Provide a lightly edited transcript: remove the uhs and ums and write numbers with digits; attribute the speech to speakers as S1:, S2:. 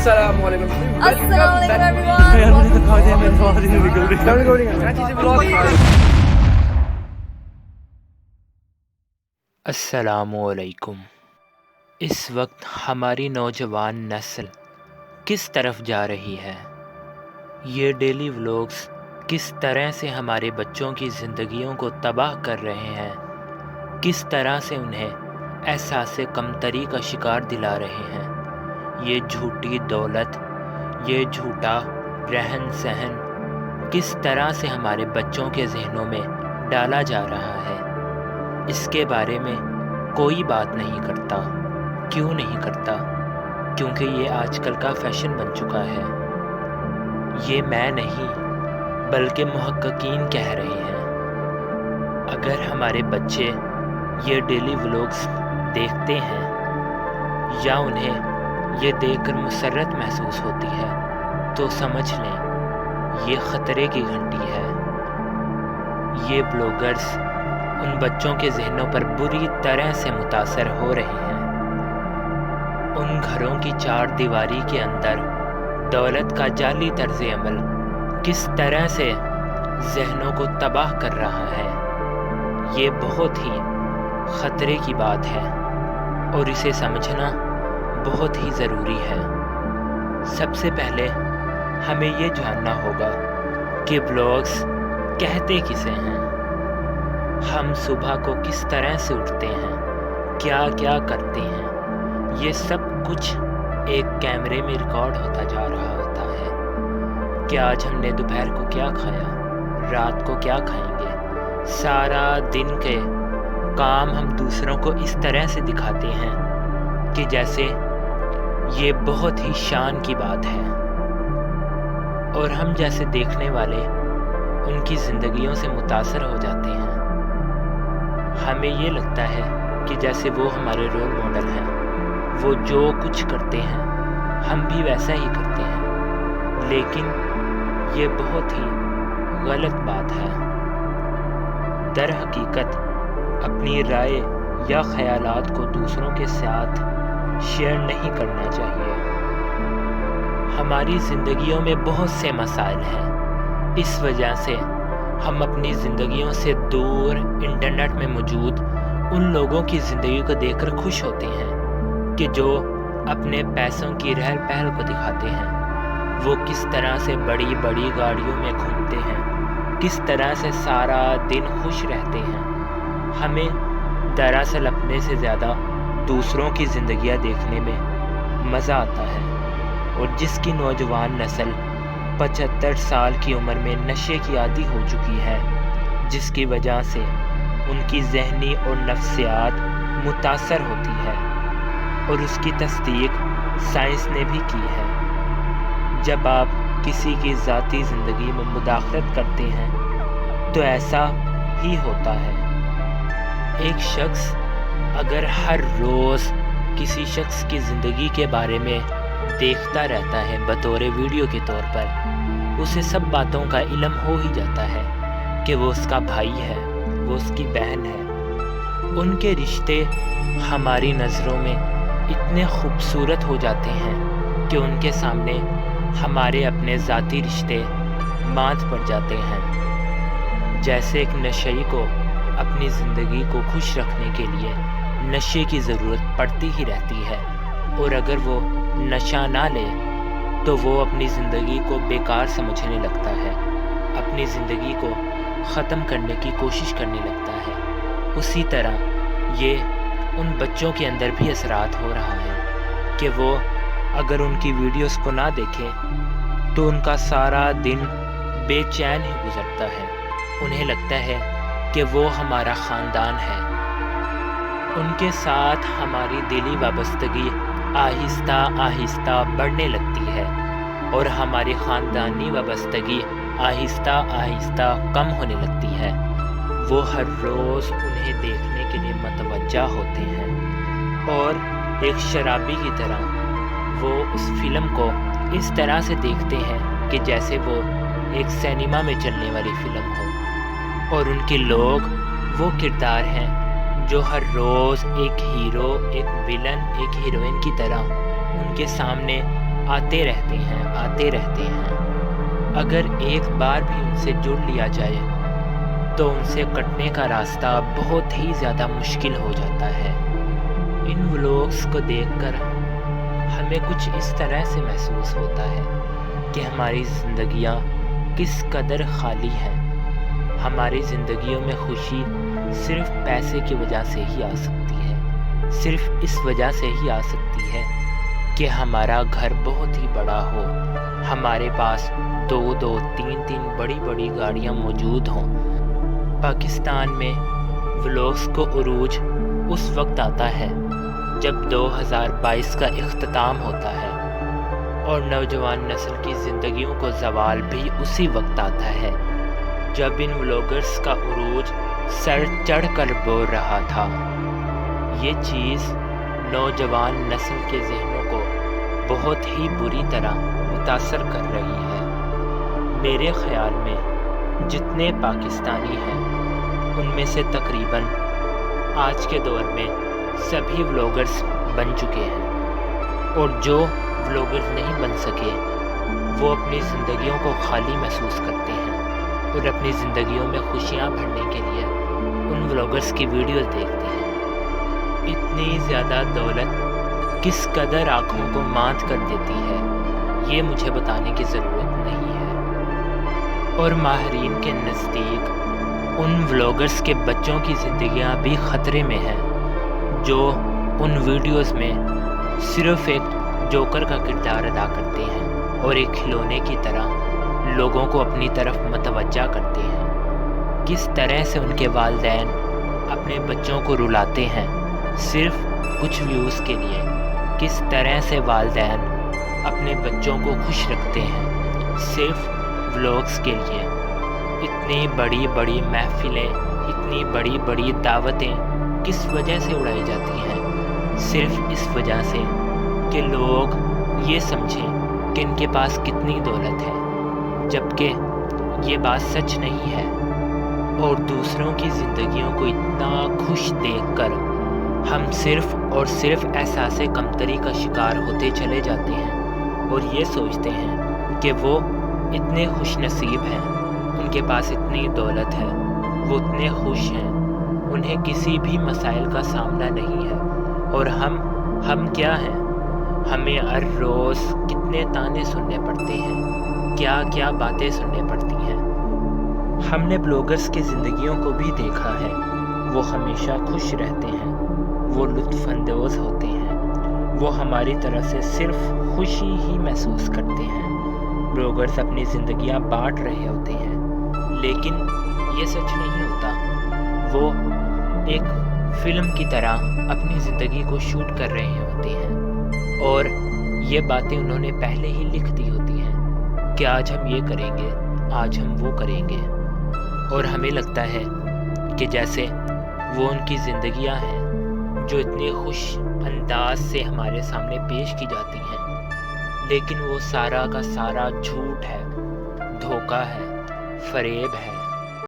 S1: Assalamualaikum.
S2: अस्सलामुअलैकुम। इस वक्त हमारी नौजवान नस्ल किस तरफ जा रही है? ये डेली व्लॉग्स किस तरह से हमारे बच्चों की ज़िंदगियों को तबाह कर रहे हैं, किस तरह से उन्हें एहसास कमतरी का शिकार दिला रहे हैं। ये झूठी दौलत, ये झूठा रहन सहन किस तरह से हमारे बच्चों के जहनों में डाला जा रहा है, इसके बारे में कोई बात नहीं करता। क्यों नहीं करता? क्योंकि ये आजकल का फैशन बन चुका है। ये मैं नहीं बल्कि मुहक्किकीन कह रहे हैं। अगर हमारे बच्चे ये डेली व्लॉग्स देखते हैं या उन्हें ये देखकर मुसर्रत महसूस होती है तो समझ लें ये ख़तरे की घंटी है। ये ब्लॉगर्स उन बच्चों के जहनों पर बुरी तरह से मुतासर हो रहे हैं। उन घरों की चार दीवारी के अंदर दौलत का जाली तर्ज अमल किस तरह से जहनों को तबाह कर रहा है, ये बहुत ही ख़तरे की बात है और इसे समझना बहुत ही ज़रूरी है। सबसे पहले हमें ये जानना होगा कि ब्लॉग्स कहते किसे हैं, हम सुबह को किस तरह से उठते हैं, क्या क्या करते हैं, ये सब कुछ एक कैमरे में रिकॉर्ड होता जा रहा होता है कि आज हमने दोपहर को क्या खाया, रात को क्या खाएंगे। सारा दिन के काम हम दूसरों को इस तरह से दिखाते हैं कि जैसे ये बहुत ही शान की बात है और हम जैसे देखने वाले उनकी ज़िंदगियों से मुतासर हो जाते हैं। हमें ये लगता है कि जैसे वो हमारे रोल मॉडल हैं, वो जो कुछ करते हैं हम भी वैसा ही करते हैं, लेकिन ये बहुत ही गलत बात है। दर हकीकत अपनी राय या ख़यालात को दूसरों के साथ शेयर नहीं करना चाहिए। हमारी ज़िंदगियों में बहुत से मसाइल हैं, इस वजह से हम अपनी ज़िंदगियों से दूर इंटरनेट में मौजूद उन लोगों की ज़िंदगी को देखकर खुश होते हैं कि जो अपने पैसों की रहल पहल को दिखाते हैं। वो किस तरह से बड़ी बड़ी गाड़ियों में घूमते हैं, किस तरह से सारा दिन खुश रहते हैं। हमें दरअसल अपने से ज़्यादा दूसरों की ज़िंदगियाँ देखने में मज़ा आता है। और जिसकी नौजवान नस्ल 75 साल की उम्र में नशे की आदी हो चुकी है, जिसकी वजह से उनकी ज़हनी और नफ्सियात मुतासर होती है और उसकी तस्दीक साइंस ने भी की है। जब आप किसी की ज़ाती ज़िंदगी में मुदाखलत करते हैं तो ऐसा ही होता है। एक शख्स अगर हर रोज़ किसी शख्स की ज़िंदगी के बारे में देखता रहता है बतौर वीडियो के तौर पर, उसे सब बातों का इल्म हो ही जाता है कि वो उसका भाई है, वो उसकी बहन है। उनके रिश्ते हमारी नज़रों में इतने खूबसूरत हो जाते हैं कि उनके सामने हमारे अपने ज़ाती रिश्ते मात पड़ जाते हैं। जैसे एक नशेई को अपनी ज़िंदगी को खुश रखने के लिए नशे की ज़रूरत पड़ती ही रहती है, और अगर वो नशा ना ले तो वो अपनी ज़िंदगी को बेकार समझने लगता है, अपनी ज़िंदगी को ख़त्म करने की कोशिश करने लगता है। उसी तरह ये उन बच्चों के अंदर भी असरात हो रहा है कि वो अगर उनकी वीडियोस को ना देखें तो उनका सारा दिन बेचैन ही गुजरता है। उन्हें लगता है कि वो हमारा ख़ानदान है। उनके साथ हमारी दिली वाबस्तगी आहिस्ता आहिस्ता बढ़ने लगती है और हमारी ख़ानदानी वाबस्तगी आहिस्ता आहिस्ता कम होने लगती है। वो हर रोज़ उन्हें देखने के लिए मतवज्जा होते हैं और एक शराबी की तरह वो उस फिल्म को इस तरह से देखते हैं कि जैसे वो एक सिनेमा में चलने वाली फ़िल्म हो, और उनके लोग वो किरदार हैं जो हर रोज़ एक हीरो, एक विलन, एक हीरोइन की तरह उनके सामने آتے رہتے ہیں۔ اگر ایک بار بھی ان سے جڑ لیا جائے تو ان سے کٹنے کا راستہ بہت ہی زیادہ مشکل ہو جاتا ہے۔ ان ولاگس کو دیکھ کر ہمیں کچھ اس طرح سے محسوس ہوتا ہے کہ ہماری زندگیاں کس قدر خالی ہیں۔ ہماری زندگیوں میں خوشی صرف پیسے کی وجہ سے ہی آ سکتی ہے، صرف اس وجہ سے ہی آ سکتی ہے کہ ہمارا گھر بہت ہی بڑا ہو، ہمارے پاس 2 3 بڑی گاڑیاں موجود ہوں۔ پاکستان میں ولاگس کو عروج اس وقت آتا ہے جب 2022 کا اختتام ہوتا ہے، اور نوجوان نسل کی زندگیوں کو زوال بھی اسی وقت آتا ہے جب ان ولاگرز کا عروج سر چڑھ کر بول رہا تھا۔ یہ چیز نوجوان نسل کے ذہنوں کو بہت ہی بری طرح متاثر کر رہی ہے۔ میرے خیال میں جتنے پاکستانی ہیں ان میں سے تقریباً آج کے دور میں سبھی ولاگرز بن چکے ہیں، اور جو ولاگرز نہیں بن سکے وہ اپنی زندگیوں کو خالی محسوس کرتے ہیں اور اپنی زندگیوں میں خوشیاں بھرنے کے لیے ان ولاگرز کی ویڈیوز دیکھتے ہیں۔ اتنی زیادہ دولت کس قدر آنکھوں کو مات کر دیتی ہے یہ مجھے بتانے کی ضرورت نہیں ہے، اور ماہرین کے نزدیک ان ولاگرز کے بچوں کی زندگیاں بھی خطرے میں ہیں جو ان ویڈیوز میں صرف ایک جوکر کا کردار ادا کرتے ہیں اور ایک کھلونے کی طرح لوگوں کو اپنی طرف متوجہ کرتے ہیں۔ کس طرح سے ان کے والدین اپنے بچوں کو رلاتے ہیں صرف کچھ ویوز کے لیے، کس طرح سے والدین اپنے بچوں کو خوش رکھتے ہیں صرف ولاگس کے لیے۔ اتنی بڑی محفلیں، اتنی بڑی دعوتیں کس وجہ سے اڑائی جاتی ہیں؟ صرف اس وجہ سے کہ لوگ یہ سمجھیں کہ ان کے پاس کتنی دولت ہے، جبکہ یہ بات سچ نہیں ہے۔ اور دوسروں کی زندگیوں کو اتنا خوش دیکھ کر ہم صرف اور صرف احساس کمتری کا شکار ہوتے چلے جاتے ہیں اور یہ سوچتے ہیں کہ وہ اتنے خوش نصیب ہیں، ان کے پاس اتنی دولت ہے، وہ اتنے خوش ہیں، انہیں کسی بھی مسائل کا سامنا نہیں ہے، اور ہم کیا ہیں؟ ہمیں ہر روز کتنے تانے سننے پڑتے ہیں، کیا باتیں سننے پڑتی ہیں۔ ہم نے بلاگرز کی زندگیوں کو بھی دیکھا ہے، وہ ہمیشہ خوش رہتے ہیں، وہ لطف اندوز ہوتے ہیں، وہ ہماری طرح سے صرف خوشی ہی محسوس کرتے ہیں۔ بلاگرز اپنی زندگیاں بانٹ رہے ہوتے ہیں، لیکن یہ سچ نہیں ہوتا۔ وہ ایک فلم کی طرح اپنی زندگی کو شوٹ کر رہے ہوتے ہیں، اور یہ باتیں انہوں نے پہلے ہی لکھ دی ہوتی ہیں کہ آج ہم یہ کریں گے، آج ہم وہ کریں گے، اور ہمیں لگتا ہے کہ جیسے وہ ان کی زندگیاں ہیں جو اتنے خوش انداز سے ہمارے سامنے پیش کی جاتی ہیں، لیکن وہ سارا کا سارا جھوٹ ہے، دھوکہ ہے، فریب ہے۔